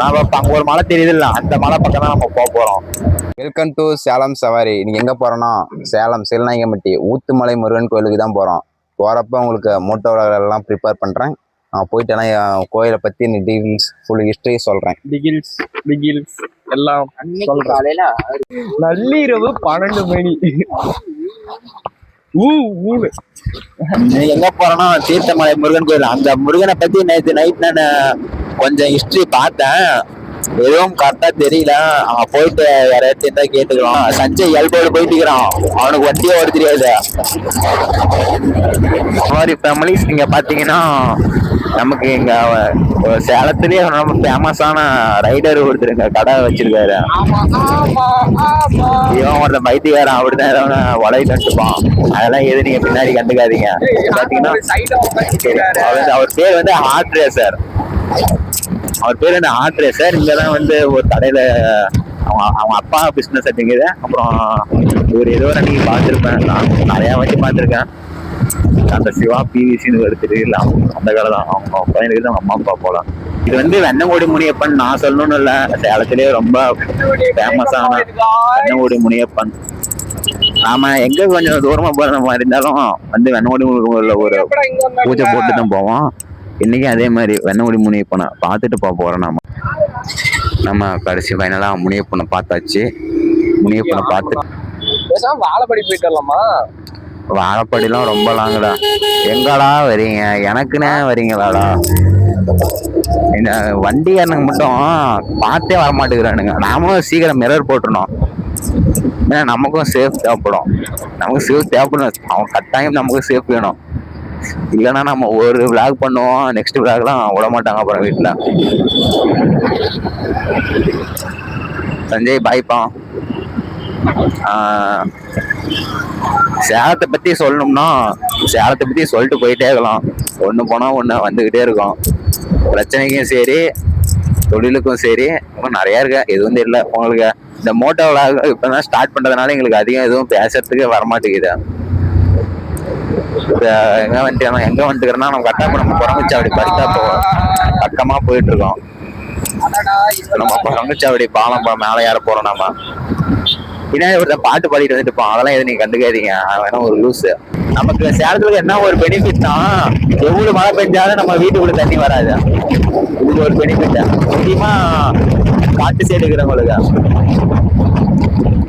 நாம அங்க ஒரு மலை தெரியுது இல்ல, அந்த மலை பக்கம் தான் நம்ம போறோம். வெல்கம் டு சேலம் சவாரி. இன்னைக்கு எங்க போறோம்னா சேலம் சில்நாயகம்பட்டி ஊத்துமலை முருகன் கோயிலுக்கு தான் போறோம். போறப்ப உங்களுக்கு மூட்டை எல்லாம் ப்ரிப்பேர் பண்றேன். நான் போயிட்டேன்னா கோயிலை பத்தி டீடைல்ஸ் ஃபுல் ஹிஸ்டரி சொல்றேன். டிகில்ஸ் எல்லாம் காலையில நள்ளிரவு 12 மணி. எங்க போறோம்னா தீர்த்தமலை முருகன் கோயில். அந்த முருகனை பத்தி நேற்று நைட் நான் கொஞ்சம் ஹிஸ்டரி பார்த்தேன், எதுவும் கரெக்டா தெரியல. அவன் போயிட்டு வேற இடத்துல கேட்டுக்கலாம். சஞ்சய் எல்போடு போயிட்டு இருக்கிறான், அவனுக்கு வண்டியே ஓட தெரியாது. மாதிரி ஃபேமிலிஸ் இங்க பாத்தீங்கன்னா நமக்கு இங்க சேலத்திலேயே ரொம்ப ஃபேமஸான ரைடர் ஒருத்தருங்க கடை வச்சிருக்காரு. இவன் ஒருத்தன் பைத்தியக்காரன், அப்படிதான் ஏதாவது வலை கட்டுப்பான். அதெல்லாம் எது நீங்க பின்னாடி கண்டுக்காதீங்க. பாத்தீங்கன்னா அவர் பேர் வந்து ஹார்ட் ரேசர். அவர் பேர் வந்து ஹார்ட் ரேசர். இங்கதான் வந்து ஒரு கடையில அவங்க அப்பா பிசினஸ் அப்படிங்குது. அப்புறம் ஒரு ஏதோ அன்னைக்கு பார்த்துருப்பேன், நான் நிறைய வாட்டி பார்த்துருக்கேன். அந்த சிவா பிவிசின்னு எடுத்துட்டு இல்லை, அந்த கடை தான். அவங்க பையனுக்கு அவங்க அம்மா அப்பா போலாம். இது வந்து வெண்ணங்கோடி முனியப்பன் நான் சொல்லணும்னு இல்லை, சேலத்திலேயே ரொம்ப ஃபேமஸான வெண்ணங்கோடி முனியப்பன். நாம எங்க கொஞ்சம் தூரமா போற மாதிரி இருந்தாலும் வந்து வெண்ணங்கோடி ஒரு பூஜை போட்டு தான் போவோம். இன்னைக்கு அதே மாதிரி வெண்ணங்குடி முனியப்பனை பார்த்துட்டு போறோம். நம்ம கடைசி ஃபைனலா முனியப்பனை பார்த்தாச்சு. முனியப்பனை பார்த்து வாழைப்படி போயிட்டு வரலாமா? வாழைப்படிலாம் ரொம்ப லாங்கடா. எங்கடா வரீங்க? எனக்குன்னே வரீங்களாடா? இந்த வண்டிக்காரனுங்க மட்டும் பார்த்தே வரமாட்டேங்கிறானுங்க. நாமளும் சீக்கிரம் மிரர் போட்டுருணும், ஏன்னா நமக்கும் சேஃப் தேவைப்படும். நமக்கு சேஃப் தேவைப்படும், அவன் கட்டாயம் நமக்கு சேஃப் வேணும். இல்லைன்னா நம்ம ஒரு விளாக் பண்ணுவோம், நெக்ஸ்ட் விளாக்லாம் விட மாட்டாங்க. அப்புறம் வீட்டுல சஞ்சய் பாய்ப்பான். சேலத்தை பத்தி சொல்லணும்னா சேலத்தை பத்தி சொல்லிட்டு போயிட்டே இருக்கலாம். ஒண்ணு போனா ஒண்ணு வந்துகிட்டே இருக்கும். பிரச்சனைக்கும் சரி, தொழிலுக்கும் சரி, இன்னும் நிறைய இருக்கு. எதுவும் தெரியல உங்களுக்கு. இந்த மோட்டோ விளாக் இப்பதான் ஸ்டார்ட் பண்றதுனால எங்களுக்கு அதிகம் எதுவும் பேசுறதுக்கு வரமாட்டேங்குது. எங்க வந்துக்கிறோம்னா நம்ம கட்டாப்புறம் குரங்குச்சாவடி பஸ் ஸ்டாப் பக்கமா போயிட்டு இருக்கோம். நம்ம குரங்குச்சாவடி பாலம் மேல ஏற போறோம். நம்ம பின்னாடி ஒருத்தன் பாட்டு பாடிட்டு வந்துட்டு இருப்பான், அதெல்லாம் எதுவும் நீங்க கண்டுக்காதீங்க, வேணா ஒரு லூஸ். நமக்கு சேலத்துல என்ன ஒரு பெனிஃபிட் தான், எவ்வளவு மழை பெஞ்சாலும் நம்ம வீட்டுக்குள்ள தண்ணி வராது. இதுக்கு ஒரு பெனிஃபிட். முக்கியமா காட்டு சைடு இருக்கிறவங்களுக்கு.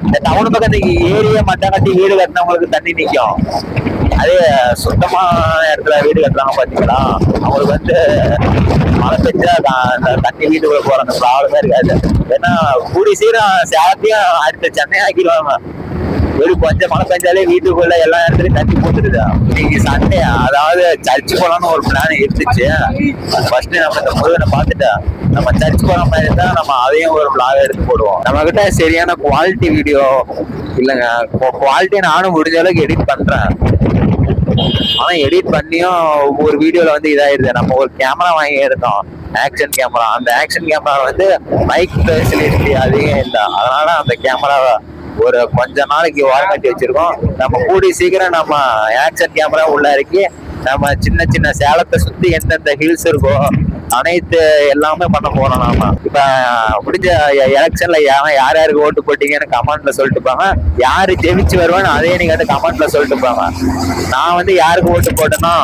இந்த டவுன் பக்கத்துக்கு ஏரியா மட்டும் கட்டி வீடு கட்டினவங்களுக்கு தண்ணி நிற்கும். அதே சுத்தமான இடத்துல வீடு கட்டுறாங்க பாத்தீங்களா, அவங்களுக்கு வந்து மழை பெஞ்சா தண்ணி வீட்டுக்குள்ள போற அந்த ப்ராப்ளமே இருக்காது. ஏன்னா கூடி சீரம் சேலத்தையும் அடுத்த சென்னை ஆக்கிடுவாங்க. வெறும் கொஞ்சம் மழை பெஞ்சாலே வீட்டுக்குள்ள எல்லா இடத்துலயும் தண்ணி போட்டுருது. இன்னைக்கு சண்டே, அதாவது சர்ச்சு போலான்னு ஒரு பிளான் இருந்துச்சு. ஃபர்ஸ்ட் நம்ம இந்த முருகனை பார்த்துட்டு நம்ம சர்ச் போற மாதிரி இருந்தா நம்ம அதையும் ஒரு பிளாக் எடுத்து போடுவோம். நம்ம கிட்ட சரியான குவாலிட்டி வீடியோ இல்லைங்க. குவாலிட்டி நானும் முடிஞ்ச அளவுக்கு எடிட் பண்றேன், ஆனா எடிட் பண்ணியும் ஒவ்வொரு வீடியோல வந்து இதாயிருது. நம்ம ஒரு கேமரா வாங்கி எடுத்தோம், ஆக்ஷன் கேமரா. அந்த ஆக்ஷன் கேமரா வந்து மைக் ஃபெசிலிட்டி அதிகம் இல்லை, அதனால அந்த கேமராவை ஒரு கொஞ்ச நாளைக்கு வாரண்டி வச்சிருக்கோம். நம்ம கூடி சீக்கிரம் நம்ம ஆக்ஷன் கேமரா உள்ள இறக்கி நம்ம சின்ன சின்ன சேலத்தை சுத்தி எந்தெந்த ஹில்ஸ் இருக்கோ அனைத்து எல்லாமே பண்ண போறோம். நாம இப்ப முடிஞ்ச எலெக்ஷன்ல யார் யாருக்கு ஓட்டு போட்டீங்கன்னு கமெண்ட்ல சொல்லிட்டு போங்க. யாரு ஜெயிச்சு வருவான்னு அதே நீங்க வந்து கமெண்ட்ல சொல்லிட்டு போங்க. நான் வந்து யாருக்கு ஓட்டு போட்டேனோ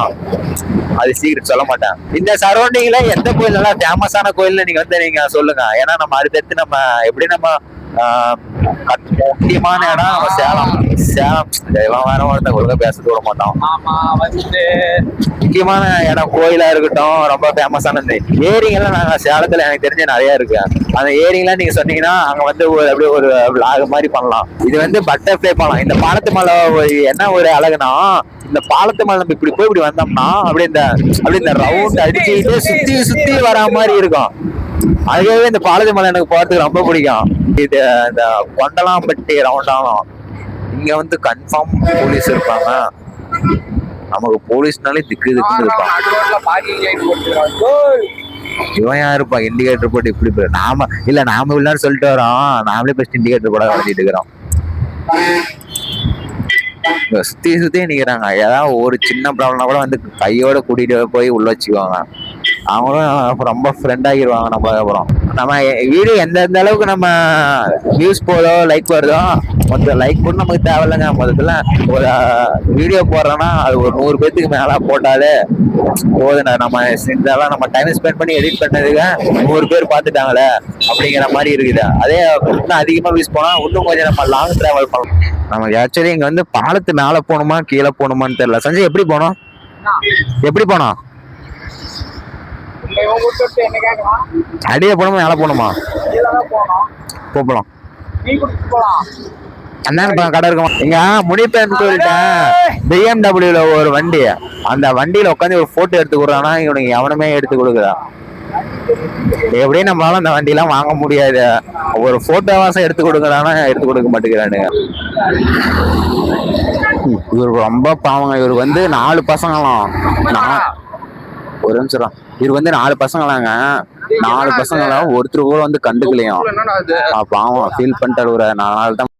அது சீக்கிரம் சொல்ல மாட்டேன். இந்த சரௌண்டிங்ல எந்த கோயில் நல்லா ஃபேமஸான கோயில்னு நீங்க வந்து நீங்க சொல்லுங்க. ஏன்னா நம்ம அடுத்தடுத்து நம்ம எப்படி நம்ம முக்கியமான இடம் நம்ம சேலம். வேற ஒருத்த ஒழுங்கா பேச விட மாட்டோம். முக்கியமான இடம் கோயிலா இருக்கட்டும், ரொம்ப ஃபேமஸான ஏரிங்கெல்லாம் நாங்க சேலத்துல எனக்கு தெரிஞ்ச நிறைய இருக்கு. அந்த ஏரிங்கெல்லாம் நீங்க சொன்னீங்கன்னா அங்க வந்து ஒரு அப்படியே ஒரு விளாக் மாதிரி பண்ணலாம். இது வந்து பட்டர்ஃபிளை பாலம். இந்த பாலத்து மேல என்ன ஒரு அழகுனா, இந்த பாலத்து மேல நம்ம இப்படி போய் இப்படி வந்தோம்னா அப்படியே இந்த ரவுண்ட் அடிச்சுக்கிட்டு சுத்தி சுத்தி வரா மாதிரி இருக்கும். அதுவே இந்த பாலத்து மேல எனக்கு போறதுக்கு ரொம்ப பிடிக்கும். இது இந்த கொண்டலாம்பட்டி ரவுண்டாலும் இங்க வந்து கன்ஃபார்ம் போலீஸ் இருப்பாங்க. நமக்கு போலீஸ்னாலே திக்கு திக்குன்னு இருப்பாங்க. இவன் யாருப்பா இண்டிகேட்டர் போட்டு இப்படி போய் நாம உள்ளாரு சொல்லிட்டு வரோம், நாமளே ஃபர்ஸ்ட் இண்டிகேட்டர் போட வளர்த்திட்டு இருக்கிறோம். சுத்தி சுத்தி நிக்கிறாங்க. ஏதாவது ஒரு சின்ன ப்ராப்ளம்னா கூட வந்து கையோட கூட்டிட்டு போய் உள்ள வச்சுக்குவாங்க. அவங்களும் ரொம்ப ஃப்ரெண்ட் ஆகிடுவாங்க நம்மளுக்கு. அப்புறம் நம்ம வீடியோ எந்த அளவுக்கு நம்ம வியூஸ் போதோ லைக் வருதோ மொத்த லைக் கூட நமக்கு தேவையில்லைங்க. மொத்தத்துல ஒரு வீடியோ போடுறோம்னா அது ஒரு 100 பேத்துக்கு மேல போட்டாலே போதுண்ணா. நம்ம இதெல்லாம் நம்ம டைம் ஸ்பெண்ட் பண்ணி எடிட் பண்ணதுக்கு 100 பேர் பார்த்துட்டாங்களே அப்படிங்கிற மாதிரி இருக்குது. அதே இன்னும் அதிகமா வியூஸ் போனா இன்னும் கொஞ்சம் நம்ம லாங் டிராவல் பண்ணலாம். நமக்கு ஆக்சுவலி இங்க வந்து பாலத்து மேல போகணுமா கீழே போகணுமான்னு தெரியல. சஞ்சய் எப்படி போனோம்? அடியில போகணுமா மேல போகணுமா? போகலாம். அண்ணா கடை இருக்கும் இங்க முனிப்பேன் சொல்லிட்டேன். BMW ஒரு வண்டி, அந்த வண்டியில உட்காந்து ஒரு போட்டோ எடுத்து கொடுறானா இவனுக்கு எவனுமே எடுத்து கொடுக்குறான். எப்படியும் நம்மளால அந்த வண்டி எல்லாம் வாங்க முடியாது. ஒரு போட்டோவாசம் எடுத்து கொடுக்குறானா எடுத்து கொடுக்க மாட்டேங்கிறானுங்க. இவருக்கு ரொம்ப பாவங்க. இவருக்கு வந்து 4 பசங்களாம். ஒரு நிமிஷம். இவருக்கு வந்து 4 பசங்களாங்க. 4 பசங்களாம் ஒருத்தர் கூட வந்து கண்டுக்கலையும். பாவம் ஃபீல் பண்ணிட்டு ஒரு 4 நாள் தான்